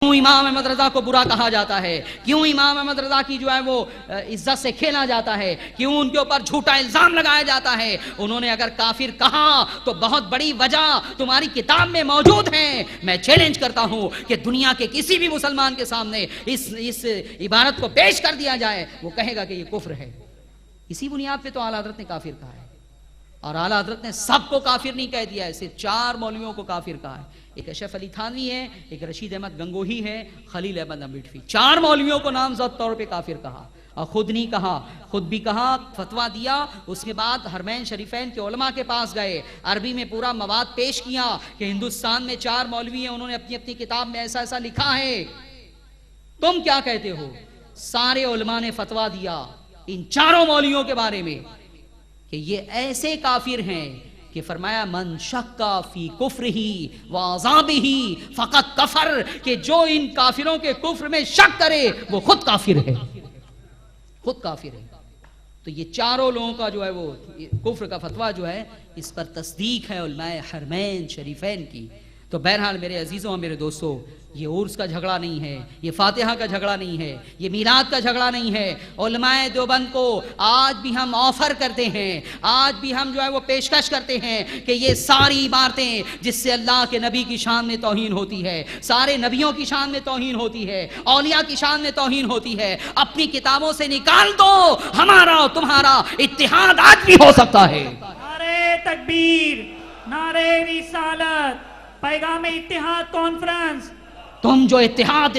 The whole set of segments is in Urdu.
کیوں امام احمد رضا کو برا کہا جاتا ہے، کیوں امام احمد رضا کی جو ہے وہ عزت سے کھیلا جاتا ہے، کیوں ان کے اوپر جھوٹا الزام لگایا جاتا ہے. انہوں نے اگر کافر کہا تو بہت بڑی وجہ تمہاری کتاب میں موجود ہے. میں چیلنج کرتا ہوں کہ دنیا کے کسی بھی مسلمان کے سامنے اس عبارت کو پیش کر دیا جائے، وہ کہے گا کہ یہ کفر ہے. اسی بنیاد پہ تو اعلیٰ حضرت نے کافر کہا ہے، اور اعلیٰ حضرت نے سب کو کافر نہیں کہہ دیا ہے، صرف 4 مولویوں کو کافر کہا ہے. ایک اشرف علی تھانوی ہے، ایک رشید احمد گنگوہی ہے، خلیل احمد امریٹوی. 4 مولویوں کو نامزد طور پہ کافر کہا، اور خود نہیں کہا، خود بھی کہا، فتویٰ دیا. اس کے بعد حرمین شریفین کے علماء کے پاس گئے، عربی میں پورا مواد پیش کیا کہ ہندوستان میں 4 مولوی ہیں، انہوں نے اپنی اپنی کتاب میں ایسا ایسا لکھا ہے، تم کیا کہتے ہو؟ سارے علماء نے فتویٰ دیا ان 4 مولویوں کے بارے میں کہ یہ ایسے کافر ہیں کہ فرمایا من شکا فی کفرہ وعذابہ فقط کفر، کہ جو ان کافروں کے کفر میں شک کرے وہ خود کافر ہے، خود کافر ہے. تو یہ 4 لوگوں کا جو ہے وہ کفر کا فتویٰ جو ہے اس پر تصدیق ہے علماء حرمین شریفین کی. تو بہرحال میرے عزیزوں اور میرے دوستوں، یہ عرس کا جھگڑا نہیں ہے، یہ فاتحہ کا جھگڑا نہیں ہے، یہ میلاد کا جھگڑا نہیں ہے. علماء دیوبند کو آج بھی ہم آفر کرتے ہیں، آج بھی ہم جو ہے وہ پیشکش کرتے ہیں کہ یہ ساری عبارتیں جس سے اللہ کے نبی کی شان میں توہین ہوتی ہے، سارے نبیوں کی شان میں توہین ہوتی ہے، اولیاء کی شان میں توہین ہوتی ہے، اپنی کتابوں سے نکال دو. ہمارا اور تمہارا اتحاد آج بھی ہو سکتا ہے. نعرہ تکبیر، نعرہ رسالت، پیغام اتحاد کانفرنس. تم جو اتحاد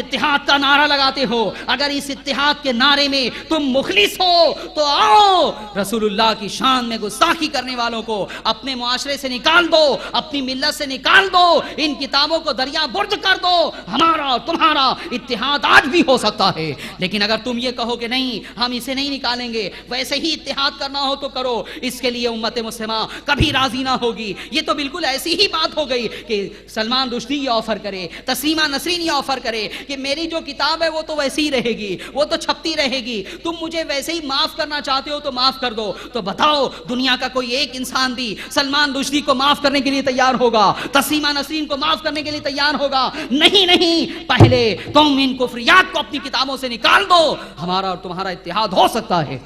کا نعرہ لگاتے ہو، اگر اس اتحاد کے نعرے میں تم مخلص ہو تو آؤ رسول اللہ کی شان میں گستاخی کرنے والوں کو اپنے معاشرے سے نکال دو، اپنی ملت سے نکال دو، ان کتابوں کو دریا برد کر دو. ہمارا اور تمہارا اتحاد آج بھی ہو سکتا ہے. لیکن اگر تم یہ کہو کہ نہیں ہم اسے نہیں نکالیں گے، ویسے ہی اتحاد کرنا ہو تو کرو، اس کے لیے امت مسلمہ کبھی راضی نہ ہوگی. یہ تو بالکل ایسی ہی بات ہو گئی کہ سلمان رشدی یہ آفر کرے، تسلیمہ نسرین یہ آفر کرے کہ میری جو کتاب ہے وہ تو ویسی ہی رہے گی، وہ تو چھپتی رہے گی، تم مجھے ویسے ہی معاف کرنا چاہتے ہو تو معاف کر دو. تو بتاؤ دنیا کا کوئی ایک انسان بھی سلمان رشدی کو معاف کرنے کے لیے تیار ہوگا، تسلیمہ نسرین کو معاف کرنے کے لیے تیار ہوگا؟ نہیں. پہلے تم ان کفریات کو اپنی کتابوں سے نکال دو، ہمارا اور تمہارا اتحاد ہو سکتا ہے.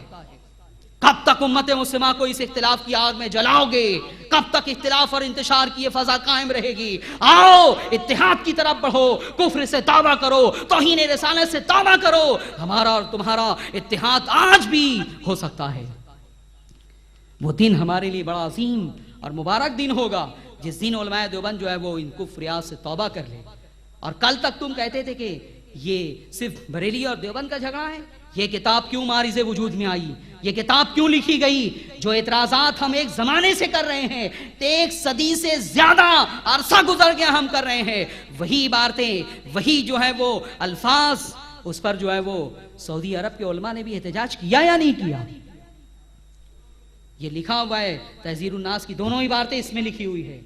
کب تک امت مسلمہ کو اس اختلاف کی آگ میں جلاؤ گے؟ کب تک اختلاف اور انتشار کی یہ فضا قائم رہے گی؟ آؤ اتحاد کی طرف بڑھو، کفر سے توبہ کرو، توہین رسالت سے توبہ کرو. ہمارا اور تمہارا اتحاد آج بھی ہو سکتا ہے. وہ دن ہمارے لیے بڑا عظیم اور مبارک دن ہوگا جس دن علماء دیوبند جو ہے وہ ان کفریات سے توبہ کر لے. اور کل تک تم کہتے تھے کہ یہ صرف بریلی اور دیوبند کا جھگڑا ہے. یہ کتاب کیوں مارز وجود میں آئی؟ یہ کتاب کیوں لکھی گئی؟ جو اعتراضات ہم ایک زمانے سے کر رہے ہیں، 1 صدی سے زیادہ عرصہ گزر گیا ہم کر رہے ہیں، وہی باتیں، وہی جو ہے وہ الفاظ، اس پر جو ہے وہ سعودی عرب کے علماء نے بھی احتجاج کیا یا نہیں کیا؟ یہ لکھا ہوا ہے، تحذیر الناس کی دونوں عبارتیں اس میں لکھی ہوئی ہے.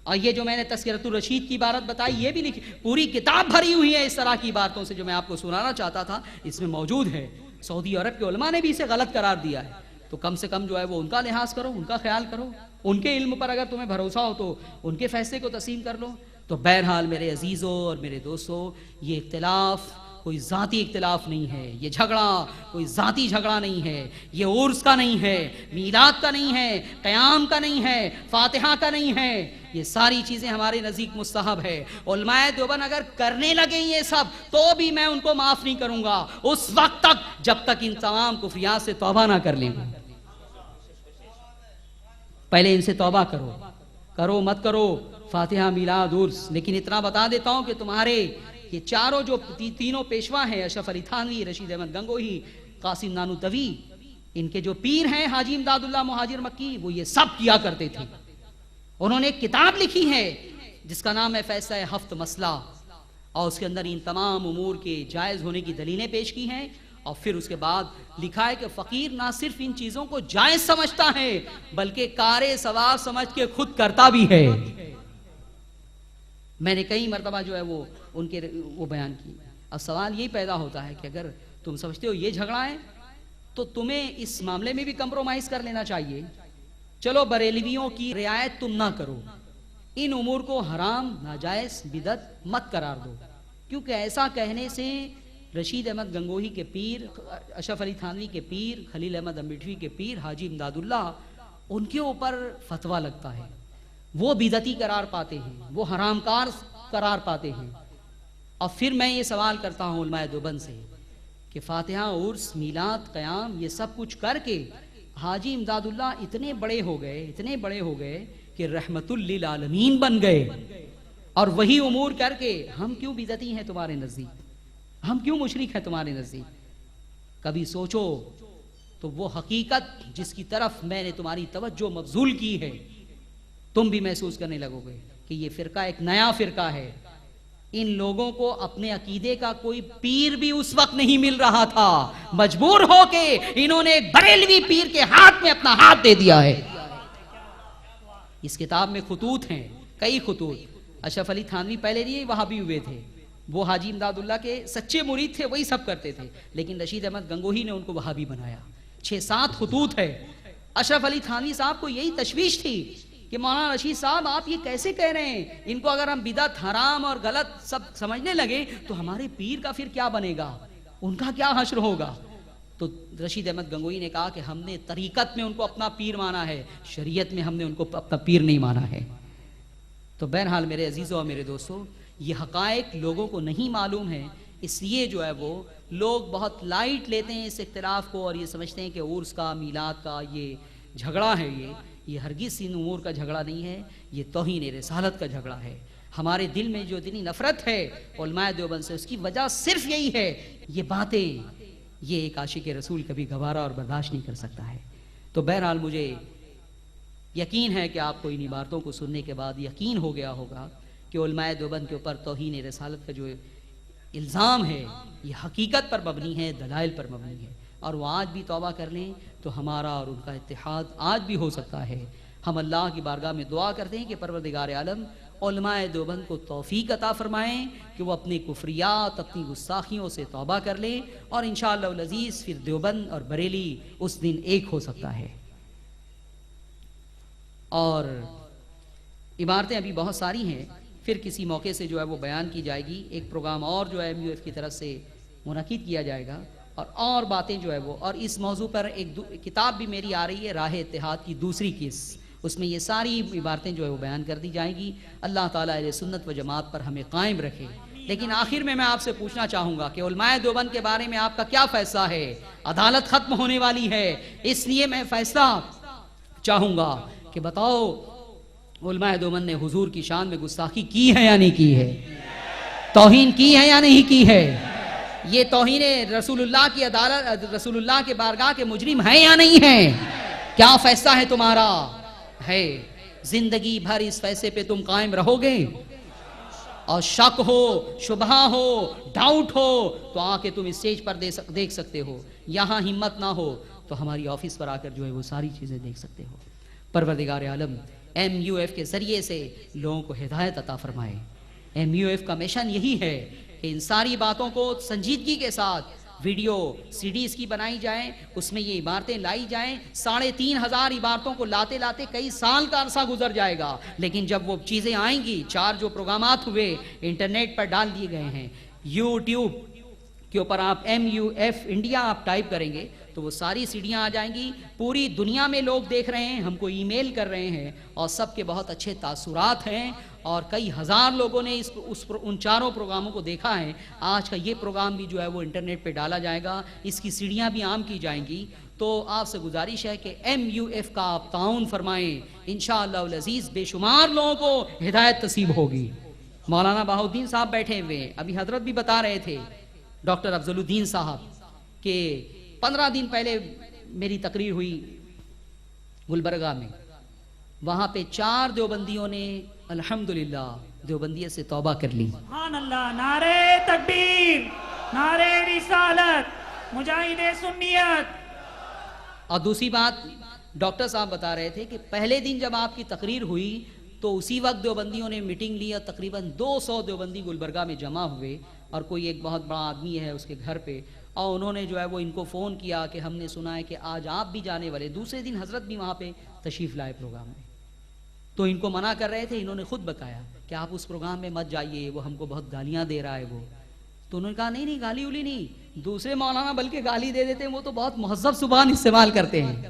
اور یہ جو میں نے تذکرۃ الرشید کی عبارت بتائی یہ بھی لکھی، پوری کتاب بھری ہوئی ہے اس طرح کی عبارتوں سے جو میں آپ کو سنانا چاہتا تھا اس میں موجود ہے. سعودی عرب کے علماء نے بھی اسے غلط قرار دیا ہے. تو کم سے کم جو ہے وہ ان کا لحاظ کرو، ان کا خیال کرو، ان کے علم پر اگر تمہیں بھروسہ ہو تو ان کے فیصلے کو تسلیم کر لو. تو بہرحال میرے عزیزوں اور میرے دوستوں، یہ اختلاف کوئی ذاتی اختلاف نہیں ہے، یہ جھگڑا کوئی ذاتی جھگڑا نہیں ہے، یہ عرس کا نہیں ہے، میلاد کا نہیں ہے، قیام کا نہیں ہے، فاتحہ کا نہیں ہے. یہ ساری چیزیں ہمارے نزدیک مستحب ہے. علماء دیوبند اگر کرنے لگے یہ سب تو بھی میں ان کو معاف نہیں کروں گا اس وقت تک جب تک ان تمام کفریات سے توبہ نہ کر لیں. پہلے ان سے توبہ کرو مت کرو فاتحہ میلاد عرس. لیکن اتنا بتا دیتا ہوں کہ تمہارے یہ 4 جو 3 پیشوا ہیں، اشرف علی تھانوی، رشید احمد گنگوہی، قاسم نانوتوی، ان کے جو پیر ہیں حاجی امداد اللہ مہاجر مکی، وہ یہ سب کیا کرتے تھے. انہوں نے ایک کتاب لکھی ہے جس کا نام ہے فیصلہ 7 مسئلہ، اور اس کے اندر ان تمام امور کے جائز ہونے کی دلیلیں پیش کی ہیں. اور پھر اس کے بعد لکھا ہے کہ فقیر نہ صرف ان چیزوں کو جائز سمجھتا ہے بلکہ کار ثواب سمجھ کے خود کرتا بھی ہے. میں نے کئی مرتبہ جو ہے وہ ان کے وہ بیان کی. اب سوال یہی پیدا ہوتا ہے کہ اگر تم سمجھتے ہو یہ جھگڑا ہے تو تمہیں اس معاملے میں بھی کمپرومائز کر لینا چاہیے. چلو بریلویوں کی رعایت تم نہ کرو، ان امور کو حرام، ناجائز، بدعت مت قرار دو، کیونکہ ایسا کہنے سے رشید احمد گنگوہی کے پیر، اشرف علی تھانوی کے پیر، خلیل احمد امبیٹوی کے پیر، حاجی امداد اللہ، ان کے اوپر فتویٰ لگتا ہے، وہ بدعتی قرار پاتے ہیں، وہ حرام کار قرار پاتے ہیں۔ اور پھر میں یہ سوال کرتا ہوں علماء دیوبند سے کہ فاتحہ، عرس، میلاد، قیام، یہ سب کچھ کر کے حاجی امداد اللہ اتنے بڑے ہو گئے کہ رحمت للعالمین بن گئے، اور وہی امور کر کے ہم کیوں بدعتی ہیں تمہارے نزدیک؟ ہم کیوں مشرک ہیں تمہارے نزدیک؟ کبھی سوچو تو وہ حقیقت جس کی طرف میں نے تمہاری توجہ مبذول کی ہے، تم بھی محسوس کرنے لگو گے کہ یہ فرقہ ایک نیا فرقہ ہے۔ ان لوگوں کو اپنے عقیدے کا کوئی پیر بھی اس وقت نہیں مل رہا تھا، مجبور ہو کے انہوں نے ایک بریلوی پیر کے ہاتھ میں اپنا ہاتھ دے دیا ہے۔ اس کتاب میں خطوط ہیں، کئی خطوط۔ اشرف علی تھانوی پہلے نہیں وہابی ہوئے تھے، وہ حاجی امداد اللہ کے سچے مرید تھے، وہی سب کرتے تھے، لیکن رشید احمد گنگوہی نے ان کو وہابی بنایا۔ 6-7 خطوط ہے۔ اشرف علی تھانوی صاحب کو یہی تشویش تھی کہ مولانا رشید صاحب آپ یہ کیسے کہہ رہے ہیں، ان کو اگر ہم بدعت، حرام اور غلط سب سمجھنے لگے تو ہمارے پیر کا پھر کیا بنے گا، ان کا کیا حشر ہوگا؟ تو رشید احمد گنگوہی نے کہا کہ ہم نے طریقت میں ان کو اپنا پیر مانا ہے، شریعت میں ہم نے ان کو اپنا پیر نہیں مانا ہے۔ تو بہرحال میرے عزیزوں اور میرے دوستوں، یہ حقائق لوگوں کو نہیں معلوم ہے، اس لیے جو ہے وہ لوگ بہت لائٹ لیتے ہیں اس اختلاف کو، اور یہ سمجھتے ہیں کہ عرس کا، میلاد کا یہ جھگڑا ہے، یہ ہرگز ان امور کا جھگڑا نہیں ہے، یہ توہین رسالت کا جھگڑا ہے۔ ہمارے دل میں جو اتنی نفرت ہے علماء دیوبند سے، اس کی وجہ صرف یہی ہے، یہ باتیں یہ ایک عاشق رسول کبھی گوارا اور برداشت نہیں کر سکتا ہے۔ تو بہرحال مجھے یقین ہے کہ آپ کو ان عبارتوں کو سننے کے بعد یقین ہو گیا ہوگا کہ علماء دیوبند کے اوپر توہین رسالت کا جو الزام ہے یہ حقیقت پر مبنی ہے، دلائل پر مبنی ہے، اور وہ آج بھی توبہ کر لیں تو ہمارا اور ان کا اتحاد آج بھی ہو سکتا ہے۔ ہم اللہ کی بارگاہ میں دعا کرتے ہیں کہ پروردگار عالم علماء دیوبند کو توفیق عطا فرمائیں کہ وہ اپنے کفریات، اپنی گستاخیوں سے توبہ کر لیں، اور انشاءاللہ العزیز پھر دیوبند اور بریلی اس دن ایک ہو سکتا ہے۔ اور عبارتیں ابھی بہت ساری ہیں، پھر کسی موقع سے جو ہے وہ بیان کی جائے گی۔ ایک پروگرام اور جو ہے MUF کی طرف سے منعقد کیا جائے گا، اور باتیں جو ہے وہ، اور اس موضوع پر ایک کتاب بھی میری آ رہی ہے، راہ اتحاد کی دوسری قسط، اس میں یہ ساری عبارتیں جو ہے وہ بیان کر دی جائیں گی۔ اللہ تعالیٰ اہل سنت و جماعت پر ہمیں قائم رکھے۔ لیکن آخر میں آپ سے پوچھنا چاہوں گا کہ علماء دیوبند کے بارے میں آپ کا کیا فیصلہ ہے؟ عدالت ختم ہونے والی ہے، اس لیے میں فیصلہ چاہوں گا کہ بتاؤ علماء دیوبند نے حضور کی شان میں گستاخی کی ہے یا نہیں کی ہے؟ توہین کی ہے یا نہیں کی ہے؟ یہ توہین رسول اللہ کی عدالت، رسول اللہ کے بارگاہ کے مجرم ہیں یا نہیں ہیں؟ کیا فیصلہ ہے تمہارا؟ ہے زندگی بھر اس فیصلے پہ تم قائم رہو گے؟ اور شک ہو، شبہ ہو، ڈاؤٹ ہو تو آ کے تم اسٹیج پر دیکھ سکتے ہو، یہاں ہمت نہ ہو تو ہماری آفس پر آ کر جو ہے وہ ساری چیزیں دیکھ سکتے ہو۔ پروردگار عالم MUF کے ذریعے سے لوگوں کو ہدایت عطا فرمائے۔ MUF کا مشن یہی ہے کہ ان ساری باتوں کو سنجیدگی کے ساتھ ویڈیو CDs کی بنائی جائیں، اس میں یہ عبارتیں لائی جائیں۔ 3500 عبارتوں کو لاتے لاتے کئی سال کا عرصہ گزر جائے گا، لیکن جب وہ چیزیں آئیں گی، 4 جو پروگرامات ہوئے انٹرنیٹ پر ڈال دیے گئے ہیں، YouTube کے اوپر آپ MUF انڈیا آپ ٹائپ کریں گے تو وہ ساری سیڑھیاں آ جائیں گی۔ پوری دنیا میں لوگ دیکھ رہے ہیں، ہم کو ای میل کر رہے ہیں، اور سب کے بہت اچھے تاثرات ہیں، اور کئی ہزار لوگوں نے ان 4 پروگراموں کو دیکھا ہے۔ آج کا یہ پروگرام بھی جو ہے وہ انٹرنیٹ پہ ڈالا جائے گا، اس کی سیڑھیاں بھی عام کی جائیں گی۔ تو آپ سے گزارش ہے کہ MUF کا آپ تعاون فرمائیں، انشاءاللہ العزیز بے شمار لوگوں کو ہدایت نصیب ہوگی۔ مولانا بہاؤالدین صاحب بیٹھے ہوئے، ابھی حضرت بھی بتا رہے تھے ڈاکٹر افضل الدین صاحب کہ 15 دن پہلے میری تقریر ہوئی گلبرگہ میں، وہاں پہ 4 دیوبندیوں نے الحمدللہ دیوبندیت سے توبہ کر لی۔ سبحان اللہ، نعرہ تکبیر، نعرہ رسالت، مجاہد سنیت۔ اور دوسری بات ڈاکٹر صاحب بتا رہے تھے کہ پہلے دن جب آپ کی تقریر ہوئی تو اسی وقت دیوبندیوں نے میٹنگ لی، اور تقریباً 200 دیوبندی گلبرگہ میں جمع ہوئے، اور کوئی ایک بہت بڑا آدمی ہے اس کے گھر پہ، اور انہوں نے جو ہے وہ ان کو فون کیا کہ ہم نے سنا ہے کہ آج آپ بھی جانے والے۔ دوسرے دن حضرت بھی وہاں پہ تشریف لائے پروگرام میں، تو ان کو منع کر رہے تھے، انہوں نے خود بتایا کہ آپ اس پروگرام میں مت جائیے، وہ ہم کو بہت گالیاں دے رہا ہے وہ۔ تو انہوں نے کہا نہیں نہیں گالی ولی نہیں، دوسرے مولانا بلکہ گالی دے دیتے ہیں، وہ تو بہت مہذب زبان استعمال کرتے ہیں.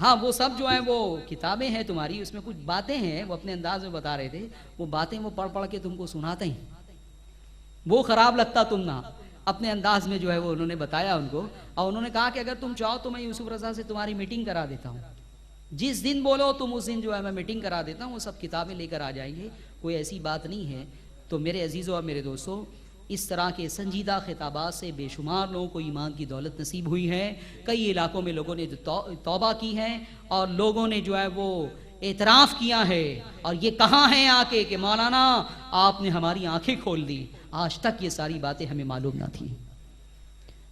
ہاں وہ سب جو ہیں وہ کتابیں ہیں تمہاری، اس میں کچھ باتیں ہیں، وہ اپنے انداز میں بتا رہے تھے، وہ باتیں وہ پڑھ کے تم کو سناتے ہیں، وہ خراب لگتا تم نہ، اپنے انداز میں جو ہے وہ انہوں نے بتایا ان کو. اور انہوں نے کہا کہ اگر تم چاہو تو میں یوسف رضا سے تمہاری میٹنگ کرا دیتا ہوں، جس دن بولو تم اس دن جو ہے میں میٹنگ کرا دیتا ہوں، وہ سب کتابیں لے کر آ جائیں گے، کوئی ایسی بات نہیں ہے. تو میرے عزیزوں اور میرے دوستوں، اس طرح کے سنجیدہ خطابات سے بے شمار لوگوں کو ایمان کی دولت نصیب ہوئی ہے. کئی علاقوں میں لوگوں نے توبہ کی ہے اور لوگوں نے جو ہے وہ اعتراف کیا ہے اور یہ کہا ہے آ کے کہ مولانا آپ نے ہماری آنکھیں کھول دی، آج تک یہ ساری باتیں ہمیں معلوم نہ تھیں.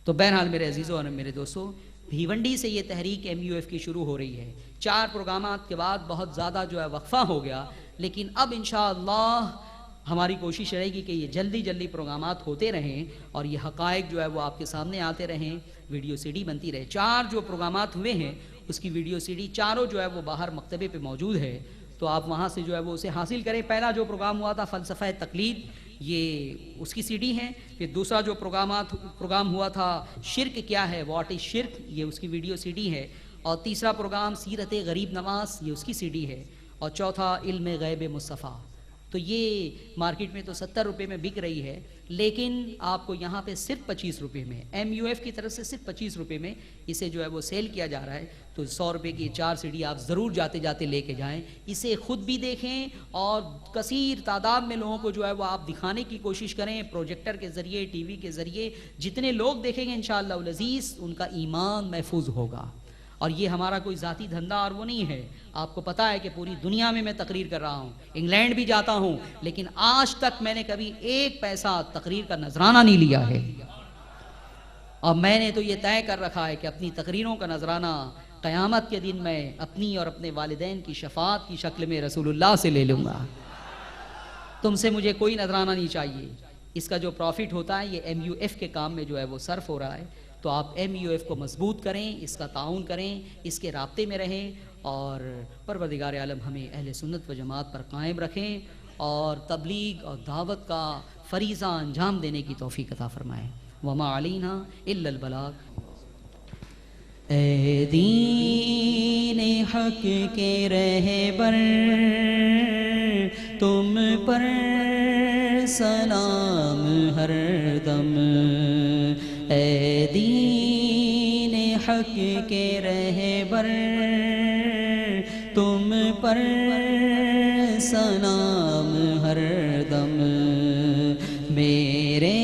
تو بہرحال میرے عزیزوں اور میرے دوستوں، بھیونڈی سے یہ تحریک ایم یو ایف کی شروع ہو رہی ہے. 4 پروگرامات کے بعد بہت زیادہ جو ہے وقفہ ہو گیا، لیکن اب انشاءاللہ ہماری کوشش رہے گی کہ یہ جلدی پروگرامات ہوتے رہیں اور یہ حقائق جو ہے وہ آپ کے سامنے آتے رہیں، ویڈیو سی ڈی بنتی رہے. 4 جو پروگرامات ہوئے ہیں اس کی ویڈیو سی ڈی چاروں جو ہے وہ باہر مکتبے پہ موجود ہے، تو آپ وہاں سے جو ہے وہ اسے حاصل کریں. پہلا جو پروگرام ہوا تھا فلسفہ تقلید، یہ اس کی سی ڈی ہے. پھر دوسرا جو پروگرام ہوا تھا شرک کیا ہے، واٹ از شرک، یہ اس کی ویڈیو سی ڈی ہے. اور تیسرا پروگرام سیرت غریب نواز، یہ اس کی سی ڈی ہے. اور چوتھا علم غیب مصطفیٰ. تو یہ مارکیٹ میں تو 70 روپے میں بک رہی ہے، لیکن آپ کو یہاں پہ صرف 25 روپے میں، ایم یو ایف کی طرف سے صرف 25 روپے میں اسے جو ہے وہ سیل کیا جا رہا ہے. تو 100 روپے کی 4 سی ڈی آپ ضرور جاتے جاتے لے کے جائیں، اسے خود بھی دیکھیں اور کثیر تعداد میں لوگوں کو جو ہے وہ آپ دکھانے کی کوشش کریں، پروجیکٹر کے ذریعے، ٹی وی کے ذریعے. جتنے لوگ دیکھیں گے انشاءاللہ العزیز ان کا ایمان محفوظ ہوگا. اور یہ ہمارا کوئی ذاتی دھندہ اور وہ نہیں ہے. آپ کو پتہ ہے کہ پوری دنیا میں تقریر کر رہا ہوں، انگلینڈ بھی جاتا ہوں، لیکن آج تک میں نے کبھی 1 پیسہ تقریر کا نذرانہ نہیں لیا ہے. اور میں نے تو یہ طے کر رکھا ہے کہ اپنی تقریروں کا نذرانہ قیامت کے دن میں اپنی اور اپنے والدین کی شفاعت کی شکل میں رسول اللہ سے لے لوں گا. تم سے مجھے کوئی نذرانہ نہیں چاہیے. اس کا جو پروفٹ ہوتا ہے یہ ایم یو ایف کے کام میں جو ہے وہ صرف ہو رہا ہے. تو آپ ایم یو ایف کو مضبوط کریں، اس کا تعاون کریں، اس کے رابطے میں رہیں اور پروردگار عالم ہمیں اہل سنت و جماعت پر قائم رکھیں اور تبلیغ اور دعوت کا فریضہ انجام دینے کی توفیق عطا فرمائیں. وما علینا الا البلاغ. اے دین حق کے رہبر تم پر سلام ہر دم. اے دین حق کے رہبر تم پر سلام ہر دم. میرے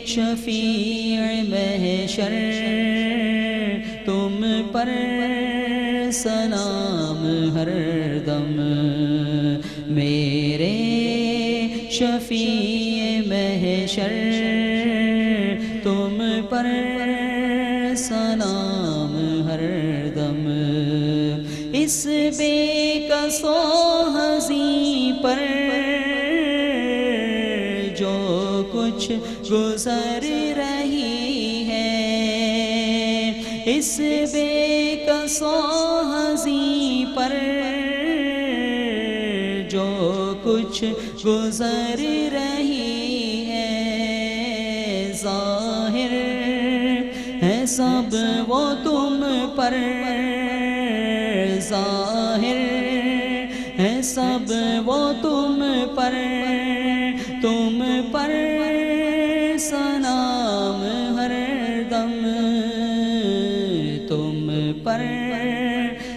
شفیع محشر تم پر سلام ہر دم. میرے شفیع محشر تم پر سلام ہر دم. اس بے کس و حزیں پر جو کچھ گزر رہی ہے، اس بے کس و حزیں پر جو کچھ گزر رہی ہے، ظاہر ہے سب وہ تم پر، ظاہر ہے سب وہ تم پر. تم پر سلام ہر دم، تم پر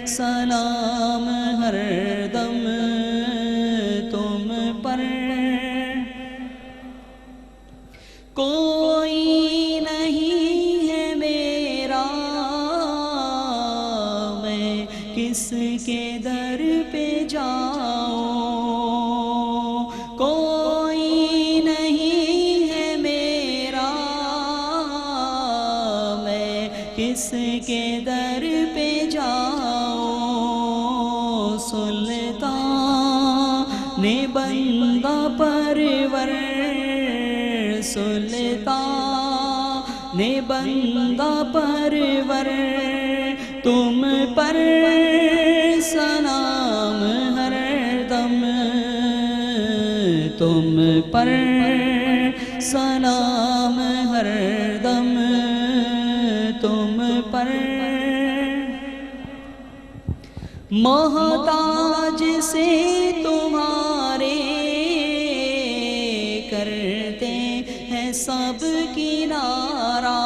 سلام ہر دم. تم پر کوئی نہیں ہے میرا، میں کس کے در پہ جاؤں. کوئی نہیں ہے میرا، میں کس کے در پہ جاؤں. سلطان بندہ پرور، سلطان بندہ پرور تم پر سلام ہر دم. تم پر سلام ہر دم تم پر محتاج سے تمہارے کرتے ہیں سب کنارہ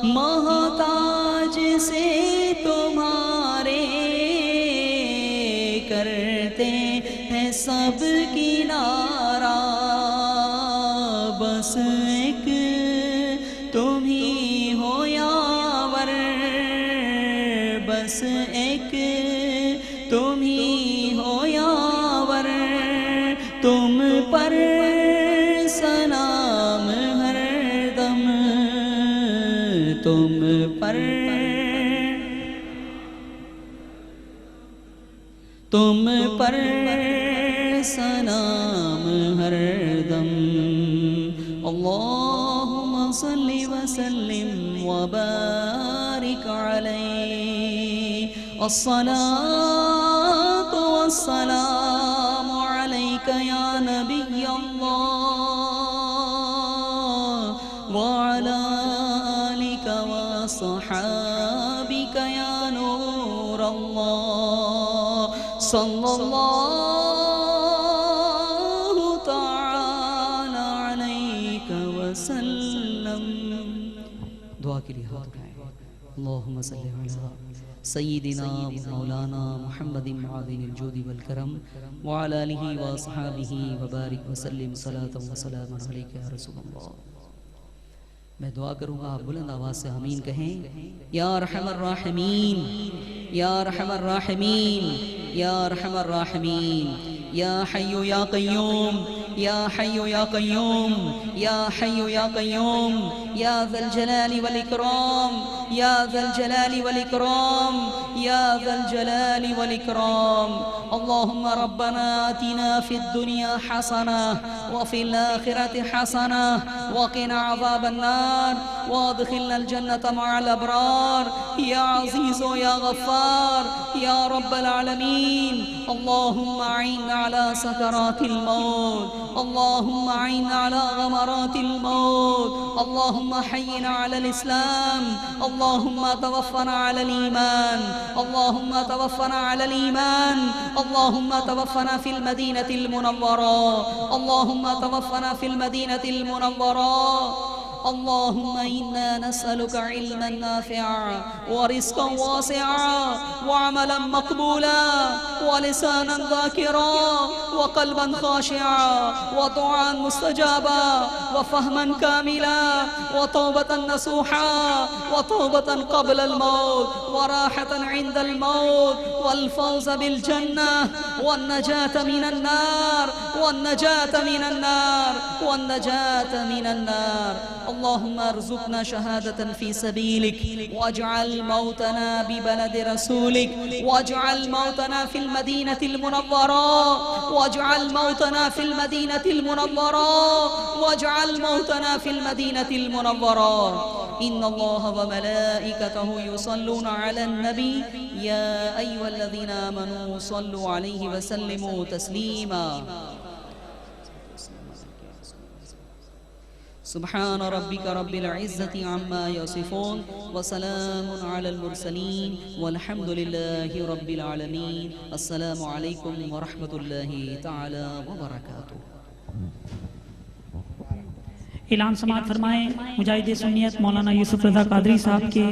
محتاج سے تمہارے کرتے ہیں سب کنارہ بس ایک تم ہی ہو یاور بس ایک تم ہی ہو یاور تم پر سلام ہر دم تم پر سلام ہر دم اللہم صلی وسلم وبارک علیہ الصلاة والسلام علیک یا نبی اللہ وعلی آلک وصحابک یا نور اللہ صلی اللہ تعالی علیہ وسلم دعا کے لیے ہاتھ اٹھائیں اللہم صلی علی سیدنا مولانا محمد معدن الجود والکرم وعلی آلہ واصحابہ وبارک وسلم صلاۃ وسلام علیک یا رسول اللہ میں دعا کروں گا آپ بلند آواز سے آمین کہیں یا ارحم الراحمین یا ارحم الراحمین یا ارحم الراحمین یا حی یا قیوم یا حی یا قیوم یا حی یا قیوم یا ذا الجلال والاکرام یا ذا الجلال والاکرام یا ذا الجلال والاکرام اللہم ربنا آتنا فی الدنیا حسنہ وفی الآخرة حسنہ وقنا عذاب النار وادخلنا الجنة مع الأبرار یا عزیز یا غفار یا رب العالمین اللہم اعنا على سکرات الموت اللہم اعنا على غمرات الموت اللہم حینا على الاسلام اللہم توفنا على الایمان اللہم توفنا على الایمان اللہم توفنا في المدینة المنورة اللہم توفنا في المدینة المنورة اللہم انا نسألك علما نافعا ورزقا واسعا وعملا مقبولا ولسانا ذاکرا وقلبا خاشعا ودعاء مستجابا وفهما كاملا وتوبة نصوحا وتوبة قبل الموت وراحة عند الموت والفوز بالجنة والنجاة من النار والنجاة من النار والنجاة من النار اللهم ارزقنا شهادة في سبيلك واجعل موتنا ببلد رسولك واجعل موتنا في المدينة المنورة واجعل موتنا في المدينة المنورة واجعل موتنا في المدينة المنورة إن الله وملائكته يصلون على النبي يا أيها الذين آمنوا صلوا عليه وسلموا تسليما سبحان ربك رب العزة عما يصفون وسلام على المرسلين والحمد لله رب العالمين السلام عليكم ورحمة الله تعالى وبركاته اعلان سماعت فرمائیں مجاہد سنیت مولانا یوسف رضا قادری صاحب کے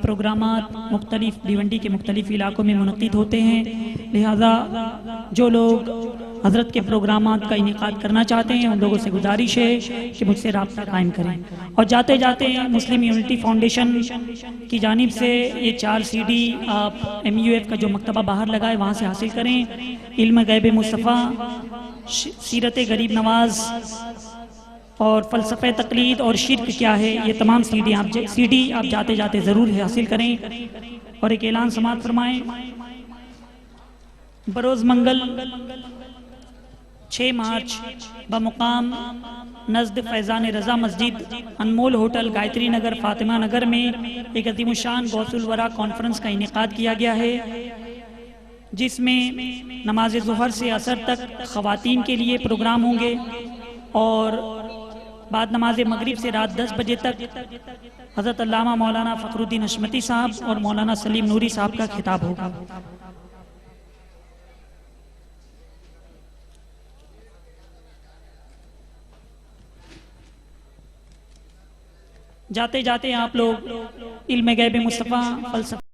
پروگرامات مختلف بھیونڈی کے مختلف علاقوں میں منعقد ہوتے ہیں لہذا جو لوگ حضرت کے پروگرامات کا انعقاد کرنا چاہتے ہیں ان لوگوں سے گزارش ہے کہ مجھ سے رابطہ قائم کریں اور جاتے جاتے مسلم یونٹی فاؤنڈیشن کی جانب سے یہ 4 CD آپ MUF کا جو مکتبہ باہر لگا ہے وہاں سے حاصل کریں علم غیب مصطفیٰ سیرت غریب نواز اور فلسفہ تقلید اور شرک کیا ہے یہ تمام CD آپ جاتے جاتے ضرور حاصل کریں اور ایک اعلان سماعت فرمائیں بروز منگل 6 مارچ بمقام نزد فیضان رضا مسجد انمول ہوٹل گایتری نگر فاطمہ نگر میں ایک عظیم الشان غوث الورا کانفرنس کا انعقاد کیا گیا ہے جس میں نماز ظہر سے عصر تک خواتین کے لیے پروگرام ہوں گے اور بعد نماز مغرب سے رات 10 بجے تک حضرت علامہ مولانا فخر الدین حشمتی صاحب اور مولانا سلیم نوری صاحب کا خطاب ہوگا. جاتے جاتے آپ لوگ علم غیب مصطفیٰ فلسفہ